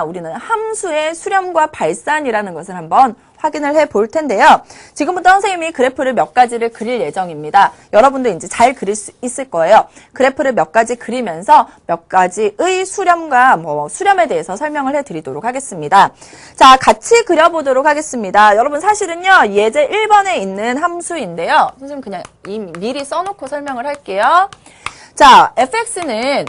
우리는 함수의 수렴과 발산이라는 것을 한번 확인을 해 볼 텐데요. 지금부터 선생님이 그래프를 몇 가지를 그릴 예정입니다. 여러분도 이제 잘 그릴 수 있을 거예요. 그래프를 몇 가지 그리면서 몇 가지의 수렴과 수렴에 대해서 설명을 해 드리도록 하겠습니다. 자, 같이 그려보도록 하겠습니다. 여러분 사실은요, 예제 1번에 있는 함수인데요. 선생님 그냥 미리 써놓고 설명을 할게요. 자, fx는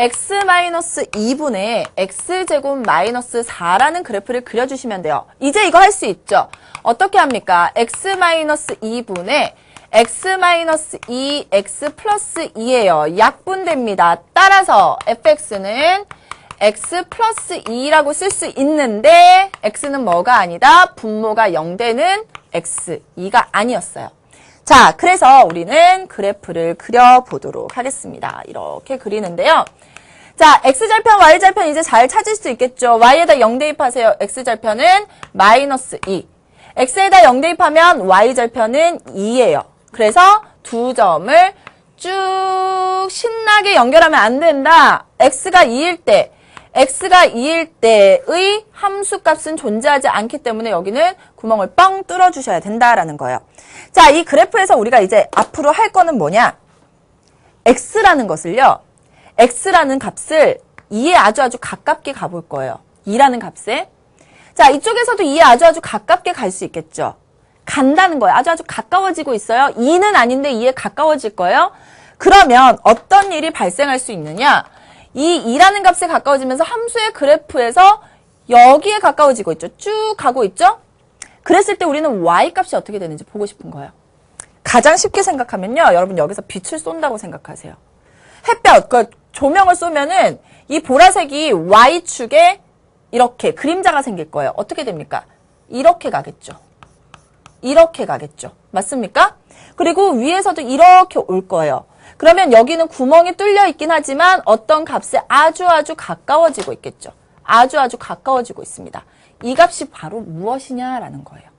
x-2분의 x제곱 마이너스 4라는 그래프를 그려주시면 돼요. 이제 이거 할 수 있죠? 어떻게 합니까? x-2분의 x-2, x 플러스 2예요. 약분됩니다. 따라서 fx는 x 플러스 2라고 쓸 수 있는데 x는 뭐가 아니다? 분모가 0되는 x, 2가 아니었어요. 자, 그래서 우리는 그래프를 그려보도록 하겠습니다. 이렇게 그리는데요. 자, x절편, y절편 이제 잘 찾을 수 있겠죠. y에다 0 대입하세요. x절편은 마이너스 2. x에다 0 대입하면 y절편은 2예요. 그래서 두 점을 쭉 신나게 연결하면 안 된다. x가 2일 때의 함수값은 존재하지 않기 때문에 여기는 구멍을 뻥 뚫어주셔야 된다라는 거예요. 자, 이 그래프에서 우리가 이제 앞으로 할 거는 뭐냐? x라는 것을요. x라는 값을 2에 아주 가깝게 가볼 거예요. 2라는 값에. 자, 이쪽에서도 2에 아주 가깝게 갈 수 있겠죠. 간다는 거예요. 아주 가까워지고 있어요. 2는 아닌데 2에 가까워질 거예요. 그러면 어떤 일이 발생할 수 있느냐? 이 2라는 값에 가까워지면서 함수의 그래프에서 여기에 가까워지고 있죠. 쭉 가고 있죠? 그랬을 때 우리는 y값이 어떻게 되는지 보고 싶은 거예요. 가장 쉽게 생각하면요. 여러분 여기서 빛을 쏜다고 생각하세요. 햇볕, 조명을 쏘면은 이 보라색이 y축에 이렇게 그림자가 생길 거예요. 어떻게 됩니까? 이렇게 가겠죠. 이렇게 가겠죠. 맞습니까? 그리고 위에서도 이렇게 올 거예요. 그러면 여기는 구멍이 뚫려 있긴 하지만 어떤 값에 아주 가까워지고 있겠죠. 아주 가까워지고 있습니다. 이 값이 바로 무엇이냐라는 거예요.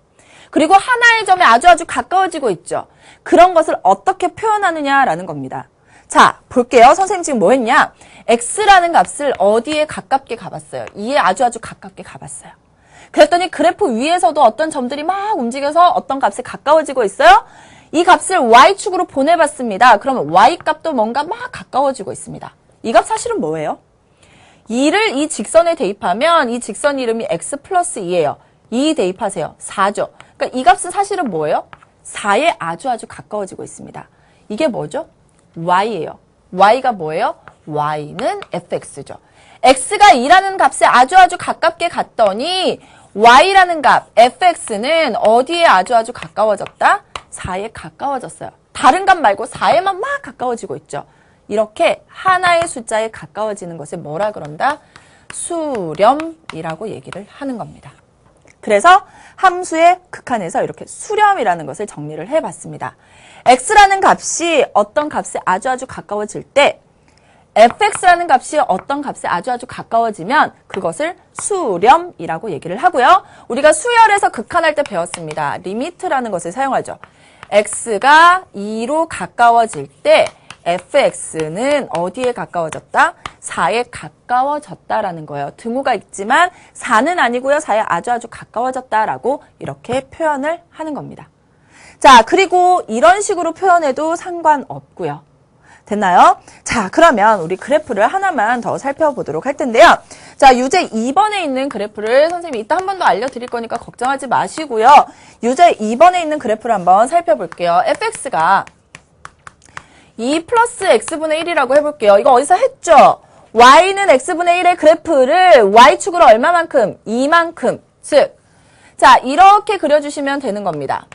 그리고 하나의 점에 아주 가까워지고 있죠. 그런 것을 어떻게 표현하느냐라는 겁니다. 자, 볼게요. 선생님 지금 뭐 했냐? x라는 값을 어디에 가깝게 가봤어요? 2에 아주 가깝게 가봤어요. 그랬더니 그래프 위에서도 어떤 점들이 막 움직여서 어떤 값에 가까워지고 있어요? 이 값을 y축으로 보내봤습니다. 그러면 y값도 뭔가 막 가까워지고 있습니다. 이 값 사실은 뭐예요? 2를 이 직선에 대입하면 이 직선 이름이 x 플러스 2예요. 2 대입하세요. 4죠. 그러니까 이 값은 사실은 뭐예요? 4에 아주 가까워지고 있습니다. 이게 뭐죠? y예요. y가 뭐예요? y는 fx죠. x가 2라는 값에 아주 가깝게 갔더니 y라는 값, fx는 어디에 아주 가까워졌다? 4에 가까워졌어요. 다른 값 말고 4에만 막 가까워지고 있죠. 이렇게 하나의 숫자에 가까워지는 것을 뭐라 그런다? 수렴이라고 얘기를 하는 겁니다. 그래서 함수의 극한에서 이렇게 수렴이라는 것을 정리를 해봤습니다. x라는 값이 어떤 값에 아주 가까워질 때 fx라는 값이 어떤 값에 아주 가까워지면 그것을 수렴이라고 얘기를 하고요. 우리가 수열에서 극한할 때 배웠습니다. 리미트라는 것을 사용하죠. x가 2로 가까워질 때 fx는 어디에 가까워졌다? 4에 가까워졌다라는 거예요. 등호가 있지만 4는 아니고요. 4에 아주 가까워졌다라고 이렇게 표현을 하는 겁니다. 자, 그리고 이런 식으로 표현해도 상관없고요. 됐나요? 자, 그러면 우리 그래프를 하나만 더 살펴보도록 할 텐데요. 자, 유제 2번에 있는 그래프를 선생님이 이따 한 번 더 알려드릴 거니까 걱정하지 마시고요. 유제 2번에 있는 그래프를 한번 살펴볼게요. fx가 2 플러스 x분의 1이라고 해볼게요. 이거 어디서 했죠? y는 x분의 1의 그래프를 y축으로 얼마만큼? 2만큼. 즉, 자, 이렇게 그려주시면 되는 겁니다.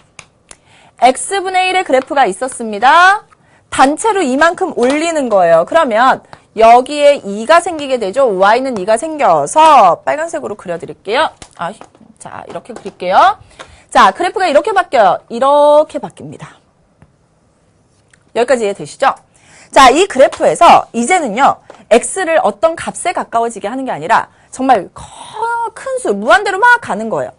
x분의 1의 그래프가 있었습니다. 단체로 이만큼 올리는 거예요. 그러면 여기에 2가 생기게 되죠. y는 2가 생겨서 빨간색으로 그려드릴게요. 자, 이렇게 그릴게요. 자, 그래프가 이렇게 바뀌어요. 이렇게 바뀝니다. 여기까지 이해되시죠? 자, 이 그래프에서 이제는요. x를 어떤 값에 가까워지게 하는 게 아니라 정말 큰 수, 무한대로 막 가는 거예요.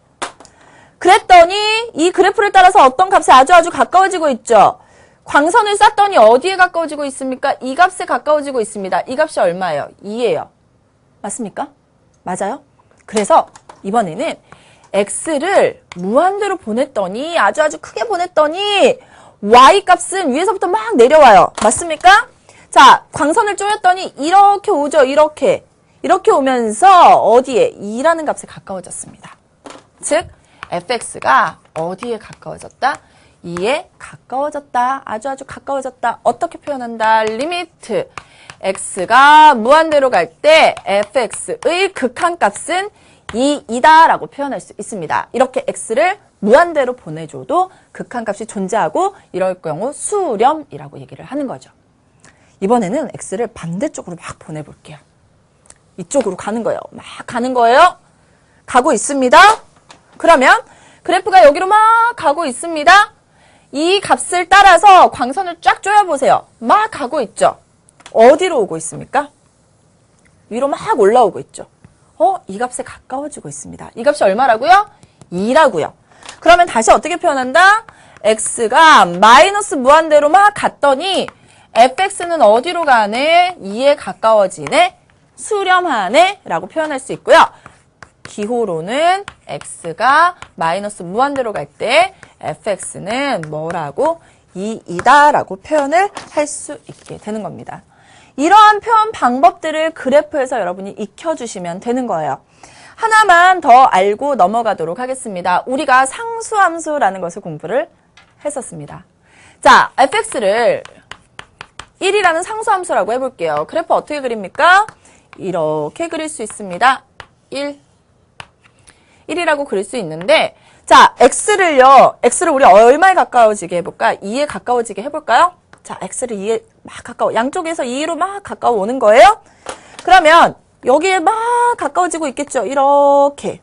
그랬더니 이 그래프를 따라서 어떤 값에 아주 가까워지고 있죠. 광선을 쐈더니 어디에 가까워지고 있습니까? 이 값에 가까워지고 있습니다. 이 값이 얼마예요? 2예요. 맞습니까? 맞아요? 그래서 이번에는 x를 무한대로 보냈더니 아주 크게 보냈더니 y 값은 위에서부터 막 내려와요. 맞습니까? 자, 광선을 쪼였더니 이렇게 오죠. 이렇게 오면서 어디에? 2라는 값에 가까워졌습니다. 즉 fx가 어디에 가까워졌다? 2에 가까워졌다. 아주 가까워졌다. 어떻게 표현한다? 리미트 x가 무한대로 갈 때 fx의 극한값은 2이다 라고 표현할 수 있습니다. 이렇게 x를 무한대로 보내줘도 극한값이 존재하고 이럴 경우 수렴이라고 얘기를 하는 거죠. 이번에는 x를 반대쪽으로 막 보내볼게요. 이쪽으로 가는 거예요. 막 가는 거예요. 가고 있습니다. 그러면 그래프가 여기로 막 가고 있습니다. 이 값을 따라서 광선을 쫙 쪼여보세요. 막 가고 있죠. 어디로 오고 있습니까? 위로 막 올라오고 있죠. 이 값에 가까워지고 있습니다. 이 값이 얼마라고요? 2라고요. 그러면 다시 어떻게 표현한다? x가 마이너스 무한대로 막 갔더니 fx는 어디로 가네? 2에 가까워지네? 수렴하네? 라고 표현할 수 있고요. 기호로는 x가 마이너스 무한대로 갈 때 fx는 뭐라고? 2이다 라고 표현을 할 수 있게 되는 겁니다. 이러한 표현 방법들을 그래프에서 여러분이 익혀주시면 되는 거예요. 하나만 더 알고 넘어가도록 하겠습니다. 우리가 상수함수라는 것을 공부를 했었습니다. 자, fx를 1이라는 상수함수라고 해볼게요. 그래프 어떻게 그립니까? 이렇게 그릴 수 있습니다. 1이라고 그릴 수 있는데, 자, x를 우리 얼마에 가까워지게 해볼까? 2에 가까워지게 해볼까요? 자, x를 2에 막 가까워, 양쪽에서 2로 막 가까워 오는 거예요. 그러면 여기에 막 가까워지고 있겠죠. 이렇게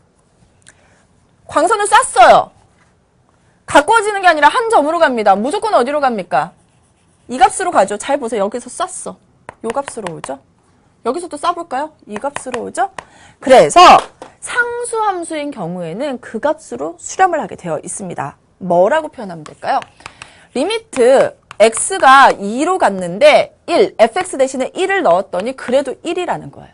광선을 쐈어요. 가까워지는 게 아니라 한 점으로 갑니다. 무조건 어디로 갑니까? 이 값으로 가죠. 잘 보세요. 여기서 쐈어. 요 값으로 오죠. 여기서 또 쏴볼까요? 이 값으로 오죠. 그래서 상수함수인 경우에는 그 값으로 수렴을 하게 되어 있습니다. 뭐라고 표현하면 될까요? 리미트 x가 2로 갔는데 1, fx 대신에 1을 넣었더니 그래도 1이라는 거예요.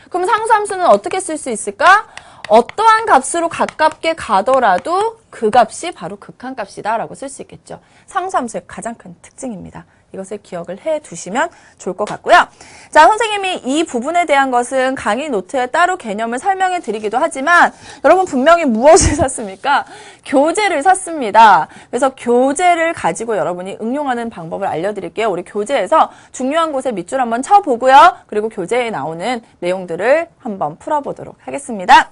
그럼 상수함수는 어떻게 쓸 수 있을까? 어떠한 값으로 가깝게 가더라도 그 값이 바로 극한값이다 라고 쓸 수 있겠죠. 상수함수의 가장 큰 특징입니다. 이것을 기억을 해 두시면 좋을 것 같고요. 자, 선생님이 이 부분에 대한 것은 강의 노트에 따로 개념을 설명해 드리기도 하지만 여러분 분명히 무엇을 샀습니까? 교재를 샀습니다. 그래서 교재를 가지고 여러분이 응용하는 방법을 알려드릴게요. 우리 교재에서 중요한 곳에 밑줄 한번 쳐보고요. 그리고 교재에 나오는 내용들을 한번 풀어보도록 하겠습니다.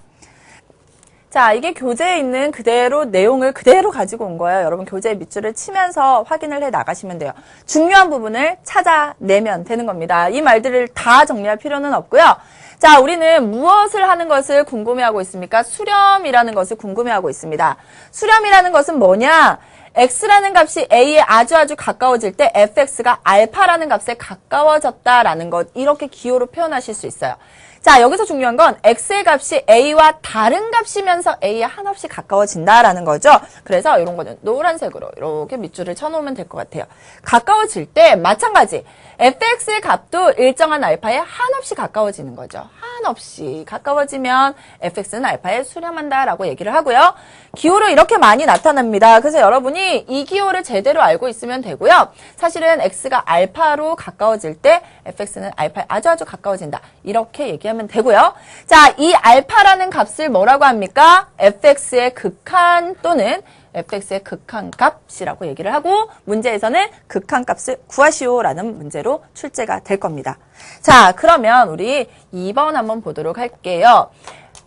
자, 이게 교재에 있는 그대로 내용을 그대로 가지고 온 거예요. 여러분 교재 밑줄을 치면서 확인을 해 나가시면 돼요. 중요한 부분을 찾아내면 되는 겁니다. 이 말들을 다 정리할 필요는 없고요. 자, 우리는 무엇을 하는 것을 궁금해하고 있습니까? 수렴이라는 것을 궁금해하고 있습니다. 수렴이라는 것은 뭐냐? x라는 값이 a에 아주 가까워질 때 fx가 알파라는 값에 가까워졌다라는 것, 이렇게 기호로 표현하실 수 있어요. 자, 여기서 중요한 건 x의 값이 a와 다른 값이면서 a에 한없이 가까워진다라는 거죠. 그래서 이런 거는 노란색으로 이렇게 밑줄을 쳐놓으면 될 것 같아요. 가까워질 때 마찬가지 fx의 값도 일정한 알파에 한없이 가까워지는 거죠. 한없이 가까워지면 fx는 알파에 수렴한다라고 얘기를 하고요. 기호로 이렇게 많이 나타납니다. 그래서 여러분이 이 기호를 제대로 알고 있으면 되고요. 사실은 x가 알파로 가까워질 때 fx는 알파에 아주 가까워진다. 이렇게 얘기하면 되고요. 자, 이 알파라는 값을 뭐라고 합니까? fx의 극한 또는 fx의 극한값이라고 얘기를 하고 문제에서는 극한값을 구하시오라는 문제로 출제가 될 겁니다. 자, 그러면 우리 2번 한번 보도록 할게요.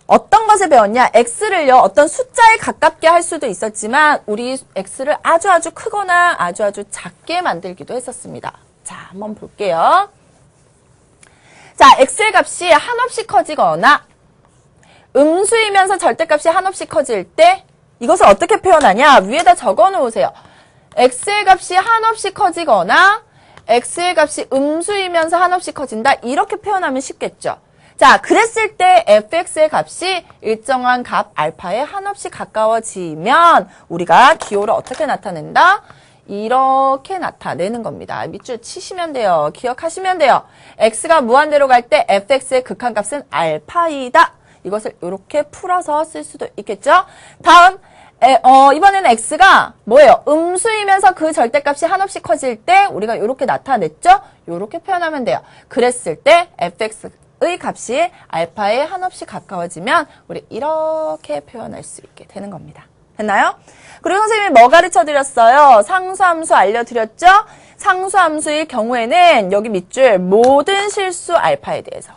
어떤 것을 배웠냐? x를요, 어떤 숫자에 가깝게 할 수도 있었지만 우리 x를 아주 크거나 아주 작게 만들기도 했었습니다. 자, 한번 볼게요. 자, x의 값이 한없이 커지거나 음수이면서 절대값이 한없이 커질 때 이것을 어떻게 표현하냐? 위에다 적어 놓으세요. x의 값이 한없이 커지거나 x의 값이 음수이면서 한없이 커진다. 이렇게 표현하면 쉽겠죠. 자, 그랬을 때 fx의 값이 일정한 값 알파에 한없이 가까워지면 우리가 기호를 어떻게 나타낸다? 이렇게 나타내는 겁니다. 밑줄 치시면 돼요. 기억하시면 돼요. x가 무한대로 갈 때 fx의 극한값은 알파이다. 이것을 이렇게 풀어서 쓸 수도 있겠죠. 다음 이번에는 x가 뭐예요? 음수이면서 그 절대값이 한없이 커질 때 우리가 이렇게 나타냈죠? 이렇게 표현하면 돼요. 그랬을 때 fx의 값이 알파에 한없이 가까워지면 우리 이렇게 표현할 수 있게 되는 겁니다. 됐나요? 그리고 선생님이 뭐 가르쳐드렸어요? 상수함수 알려드렸죠? 상수함수의 경우에는 여기 밑줄 모든 실수 알파에 대해서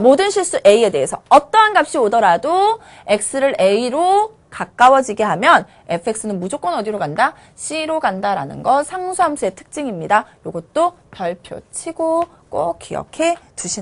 모든 실수 a에 대해서 어떠한 값이 오더라도 x를 a로 가까워지게 하면 fx는 무조건 어디로 간다? c로 간다라는 거 상수함수의 특징입니다. 이것도 별표 치고 꼭 기억해 두시는